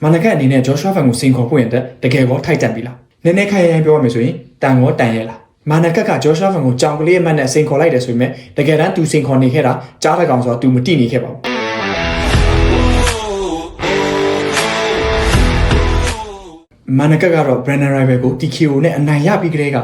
မာနကတ်အနေနဲ့ Joshua Van ကိုစင်ခေါ်ဖို့ရင်တကယ်ကောထိုက်တန်ပြီလားနည်းနည်းခိုင်ရိုင်းပြောရမယ်ဆိုရင်တန်ရောတန်ရဲ့လားမာနကတ်က Joshua Van ကိုကြောင်ကလေးအမှတ်နဲ့စင်ခေါ်လိုက်တယ်ဆိုပေမဲ့တကယ်တမ်းသူစင်ခေါ်နေခဲ့တာကြားတဲ့ကောင်ဆိုတော့သူမတိနေခဲ့ပါဘူးမာနကတ်ကတော့ Brandon Rival ကို TKO နဲ့အနိုင်ရပြီးကလေးကအ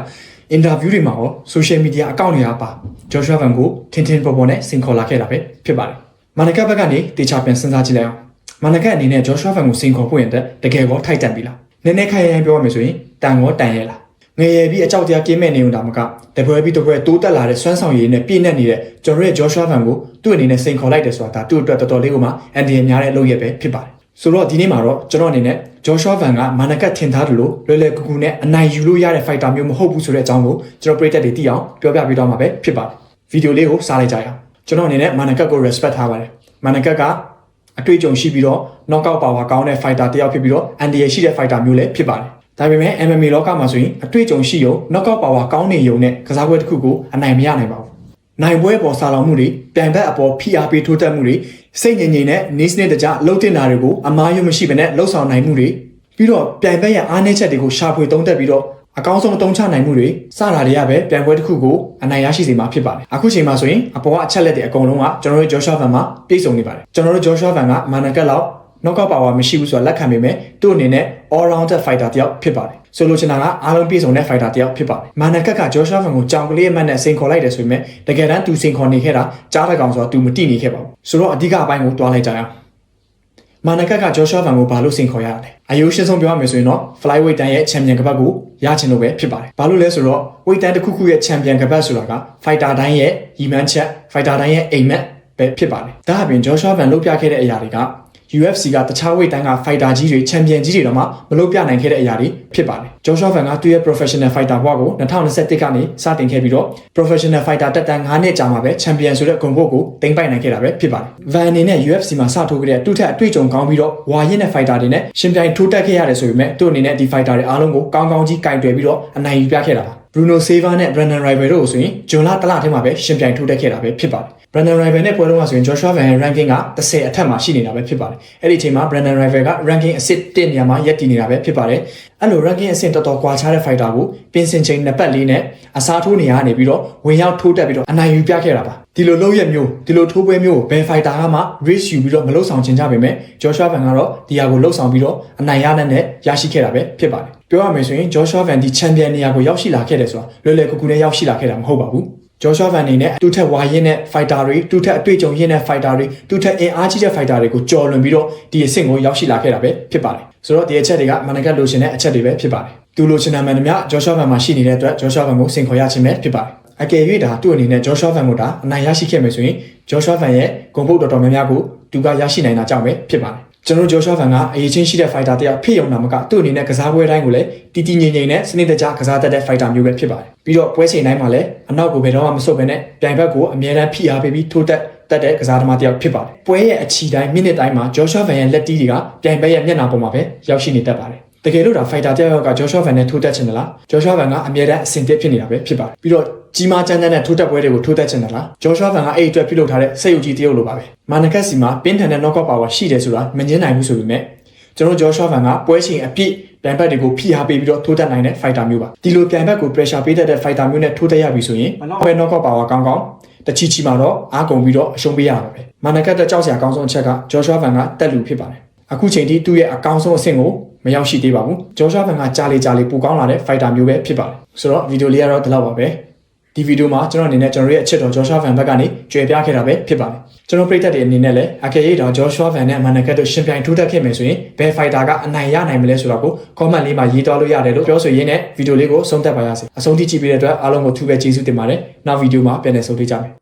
င်တာဗျူးတွေမှာရော social media အကောင့်တွေကပါ Joshua Van ကိုထင်ထင်ပေါ်ပေါ်နဲ့စင်ခေါ်လာခဲ့တာပဲဖြစ်ပါတယ်မာနကတ်ဘက်ကနေတေချာပြန်စဉ်းစားကြည့်လိုက်အောင်မာနကတ်အနေနဲ့ Joshua Van ကိုစင်ခေါ်ဖို့ရင်တကယ်ကောထိုက်တန်ပြီလားနည်းနည်းခိုင်ရိုင်းပြောရမယ်ဆိုရင်တန်ရောတန်ရဲ့လားငယ်ရပြီးအကြောက်တရားကင်းမဲ့နေုံတာမကတပွဲပြီးတပွဲတိုးတက်လာတဲ့စွမ်းဆောင်ရည်နဲ့ပြည့်နေနေတဲ့ကျွန်တော်ရဲ့ Joshua Van ကိုသူ့အနေနဲ့စင်ခေါ်လိုက်တယ်ဆိုတာဒါသူ့အတွက်တော်တော်လေးကိုမှအန်ဒီရများတဲ့အလုပ်ရဲ့ပဲဖြစ်ပါတယ်ဆိုတော့ဒီနေ့မှာတော့ကျွန်တော်အနေနဲ့ Joshua Van ကမာနကတ်ထင်ထားတယ်လို့လွယ်လွယ်ကူကူနဲ့အနိုင်ယူလို့ရတဲ့ fighter မျိုးမဟုတ်ဘူးဆိုတဲ့အကြောင်းကိုကျွန်တော်ပရိသတ်တွေသိအောင်ပြောပြပေးတော့မှာပဲဖြစ်ပါတယ်ဗီဒီယိုလေးကိုစားလိုက်ကြရအောင်ကျွန်တော်အနေနဲ့မာနကတ်ကို respect ထားပါတယ်မာနကတ်ကအတွေ့အကြုံရှိပြီးတော့ knockout power ကောင်းတဲ့ fighter တယောက်ဖြစ်ပြီးတော့အန်ဒီရရှိတဲ့ fighter မျိုးလည်းဖြစ်ပါတယ်ဒါပေမဲ့ MMA လောကမှာဆိုရင်အတွေ့အကြုံရှိရုံ knockout power ကောင်းနေရုံနဲ့ကစားပွဲတစ်ခုကိုအနိုင်မရနိုင်ပါဘူးနိုင်ပွဲပေါ်စာလောင်မှုတွေပြန်ဘက်အပေါ်ဖိအားပေးထိုးတက်မှုတွေစိတ်ငြိမ်ငြိမ်နဲ့နေစနစ်တကျလှုပ်တင်တာတွေကိုအမားရုံမရှိဘဲနဲ့လှုပ်ဆောင်နိုင်မှုတွေပြီးတော့ပြန်ဘက်ရဲ့အားနည်းချက်တွေကိုရှာဖွေသုံးသပ်ပြီးတော့အကောင်းဆုံးအသုံးချနိုင်မှုတွေစတာတွေကပဲပြန်ပွဲတစ်ခုကိုအနိုင်ရရှိစေမှာဖြစ်ပါတယ်အခုချိန်မှာဆိုရင်အပေါ်ကအချက်လက်တွေအကုန်လုံးကကျွန်တော်တို့ Joshua Van မှာပြည့်စုံနေပါတယ်ကျွန်တော်တို့ Joshua Van ကမာနကတ်လောက် knockout power မရှိဘူးဆိုတာလက်ခံပေမဲ့သူ့အနေနဲ့ all rounder fighter တယောက်ဖြစ်ပါတယ်ဆိုလိုချင်တာကအားလုံးပြည့်စုံတဲ့ fighter တယောက်ဖြစ်ပါတယ်မာနကတ်က Joshua Van ကိုကြောင်ကလေးအမှတ်နဲ့စင်ခေါ်လိုက်တယ်ဆိုပေမဲ့တကယ်တမ်းသူစင်ခေါ်နေခဲ့တာကြားတဲ့ကောင်ဆိုတော့သူမတိနေခဲ့ပါဘူးဆိုတော့အဓိကအပိုင်းကိုတွားလိုက်ကြအောင်မာနကတ်က Joshua Van ကိုဘာလို့စင်ခေါ်ရလဲအယိုးရှင်းဆုံးပြောရမယ်ဆိုရင်တော့ flyweight တန်းရဲ့ champion ကပတ်ကိုရချင်လို့ပဲဖြစ်ပါတယ်ဘာလို့လဲဆိုတော့ weight တန်းတစ်ခုခုရဲ့ champion ကပတ်ဆိုတာက fighter တိုင်းရဲ့ရည်မှန်းချက် fighter တိုင်းရဲ့အိမ်မက်ပဲဖြစ်ပါတယ်ဒါအပြင် Joshua Van လုပ်ပြခဲ့တဲ့အရာတွေက UFC ကတခြား weight တန်းက fighter ကြီးတွေ champion ကြီးတွေတော့မှမလုပ်ပြနိုင်ခဲ့တဲ့အရာတွေဖြစ်ပါတယ် Joshua Van ကသူ့ရဲ့ professional fighter ဘဝကို2021ကနေစတင်ခဲ့ပြီးတော့ professional fighter တက်တန်း9နှစ်ကြာမှာပဲ champion ဆိုတဲ့ဂုဏ်ပုဒ်ကိုတင်ပိုက်နိုင်ခဲ့တာပဲဖြစ်ပါတယ် Van အနေနဲ့ UFC မှာစထိုးခဲ့တဲ့သူ့ထက်အတွေ့အကြုံကောင်းပြီးတော့ဝါရင့်တဲ့ fighter တွေနဲ့ရှင်ပြိုင်ထိုးတက်ခဲ့ရတယ်ဆိုပေမဲ့သူ့အနေနဲ့ဒီ fighter တွေအားလုံးကိုကောင်းကောင်းကြီးကင်တွယ်ပြီးတော့အနိုင်ယူပြခဲ့တာပါ Bruno Silva နဲ့ Brandon Rival တို့ဆိုရင်ဂျွန်လတလထဲမှာပဲရှင်ပြိုင်ထိုးတက်ခဲ့တာပဲဖြစ်ပါတယ် Brandon Rival နဲ့ပွဲတော့ဆိုရင် Joshua Van ရဲ့ ranking က30အထက်မှာရှိနေတာပဲဖြစ်ပါတယ်အဲ့ဒီအချိန်မှာ Brandon Rival က ranking အဆင့်1နေရာမှာရပ်တည်နေတာပဲဖြစ်ပါတယ်အဲ့လို ranking အဆင့်တော်တော်ကွာခြားတဲ့ fighter ကိုပြင်ဆင်ချိန်နှစ်ပတ်လေးနဲ့အစားထိုးနေရနေပြီးတော့ဝင်ရောက်ထိုးတက်ပြီးတော့အနိုင်ယူပြခဲ့တာပါဒီလိုလုပ်ရမျိုးဒီလိုထိုးပွဲမျိုးကိုဘယ် fighter ကမှ race ယူပြီးတော့မလုပ်ဆောင်ချင်ကြပေမဲ့ Joshua Van ကတော့ဒီဟာကိုလှုပ်ဆောင်ပြီးတော့အနိုင်ရတဲ့ရရှိခဲ့တာပဲဖြစ်ပါတယ်ပြောရမယ်ဆိုရင် Joshua Van ဒီ champion နေရာကိုရောက်ရှိလာခဲ့တယ်ဆိုတာလွယ်လွယ်ကူကူနဲ့ရောက်ရှိလာခဲ့တာမဟုတ်ပါဘူး Joshua Van အနေနဲ့သူ့ထက်ဝါရင့်တဲ့ fighter တွေသူ့ထက်အတွေ့အကြုံရင့်တဲ့ fighter တွေသူ့ထက်အင်အားကြီးတဲ့ fighter တွေကိုကြော်လွန်ပြီးတော့ဒီအဆင့်ကိုရောက်ရှိလာခဲ့တာပဲဖြစ်ပါတယ်ဆိုတော့ဒီအချက်တွေကမာနကတ်လိုချင်တဲ့အချက်တွေပဲဖြစ်ပါတယ်သူလိုချင်တာမှန်သမျှ Joshua Van မှာရှိနေတဲ့အတွက် Joshua Van ကိုစင်ခေါ်ရခြင်းပဲဖြစ်ပါတယ်အကယ်၍ဒါသူ့အနေနဲ့ Joshua Van ကိုဒါအနိုင်ရရှိခဲ့မယ်ဆိုရင် Joshua Van ရဲ့ဂုဏ်ပုဒ်တော်တော်များများကိုသူကရရှိနိုင်တာကြောင့်ပဲဖြစ်ပါတယ်ကျွန်တော် Joshua Van ကအရေးချင်းရှိတဲ့ fighter တယောက်ဖြစ်ရုံနာမကသူ့အနေနဲ့ကစားပွဲတိုင်းကိုလည်းတီတီငိမ့်ငိမ့်နဲ့စနစ်တကျကစားတတ်တဲ့ fighter မျိုးပဲဖြစ်ပါတယ်ပြီးတော့ပွဲချိန်တိုင်းမှာလည်းအနောက်ကိုဘယ်တော့မှမဆုတ်ဘဲနဲ့ပြိုင်ဘက်ကိုအမြဲတမ်းဖိအားပေးပြီးထိုးတက်တဲ့ကစားသမားတယောက်ဖြစ်ပါတယ်ပွဲရဲ့အချီတိုင်းမိနစ်တိုင်းမှာ Joshua Van ရဲ့လက်တီးတွေကပြိုင်ဘက်ရဲ့မျက်နှာပေါ်မှာပဲရောက်ရှိနေတတ်ပါတယ်တကယ်လို့ဒါ fighter တယောက်က Joshua Van နဲ့ထိုးတက်ချင်တယ်လား Joshua Van ကအမြဲတမ်းအဆင်သင့်ဖြစ်နေတာပဲဖြစ်ပါတယ်ပြီးတော့ကြီးမားကြမ်းတမ်းတဲ့ထိုးတက်ပွဲတွေကိုထိုးတက်ချင်တယ်လား Joshua Van ကအဲ့အတွက်ပြုလုပ်ထားတဲ့စိတ်ယူကြီးတရုပ်လိုပါပဲမာနကတ်စီမှာပင်းထန်တဲ့ knockout power ရှိတယ်ဆိုတာမငင်းနိုင်ဘူးဆိုပေမဲ့ကျွန်တော် Joshua Van ကပွဲချိန်အပြည့်ပြိုင်ဘက်တွေကိုဖိအားပေးပြီးတော့ထိုးတက်နိုင်တဲ့ fighter မျိုးပါဒီလိုပြိုင်ဘက်ကို pressure ပေးတတ်တဲ့ fighter မျိုးနဲ့ထိုးတက်ရပြီဆိုရင်ဘယ် knockout power ကောင်းကောင်းတချီချီမှာတော့အားကုန်ပြီးတော့အရှုံးပေးရမှာပဲမာနကတ်တဲ့ကြောက်စရာအကောင်းဆုံးအချက်က Joshua Van ကတက်လူဖြစ်ပါတယ်အခုချိန်ထိသူ့ရဲ့အကောင်းဆုံးအဆင့်ကိုမရောက်ရှိသေးပါဘူး Joshua Van ကကြားလေးပိုကောင်းလာတဲ့ fighter မျိုးပဲဖြစ်ပါတယ်ဆိုတော့ဗီဒီယိုလေးကတော့ဒီလောက်ပါပဲဒီဗီဒီယိုမှာကျွန်တော်အနေနဲ့ကျွန်တော်ရဲ့အချက်တော် Joshua Van ဘက်ကနေကြွယ်ပြခဲ့တာပဲဖြစ်ပါတယ်ကျွန်တော်ပရိသတ်တွေအနေနဲ့လည်းအကယ်၍တော့ Joshua Van နဲ့မာနကတ်တို့ရှင်ပြိုင်ထိုးတက်ခဲ့မယ်ဆိုရင်ဘယ် fighter ကအနိုင်ရနိုင်မလဲဆိုတာကို comment လေးမှာရေးသွားလို့ရတယ်လို့ပြောဆိုရင်းနဲ့ဗီဒီယိုလေးကိုဆုံးသက်ပါရစေအဆုံးထိကြည့်ပေးတဲ့အတွက်အားလုံးကိုထူးပဲကျေးဇူးတင်ပါတယ်နောက်ဗီဒီယိုမှာပြန်လည်ဆုံတွေ့ကြမယ်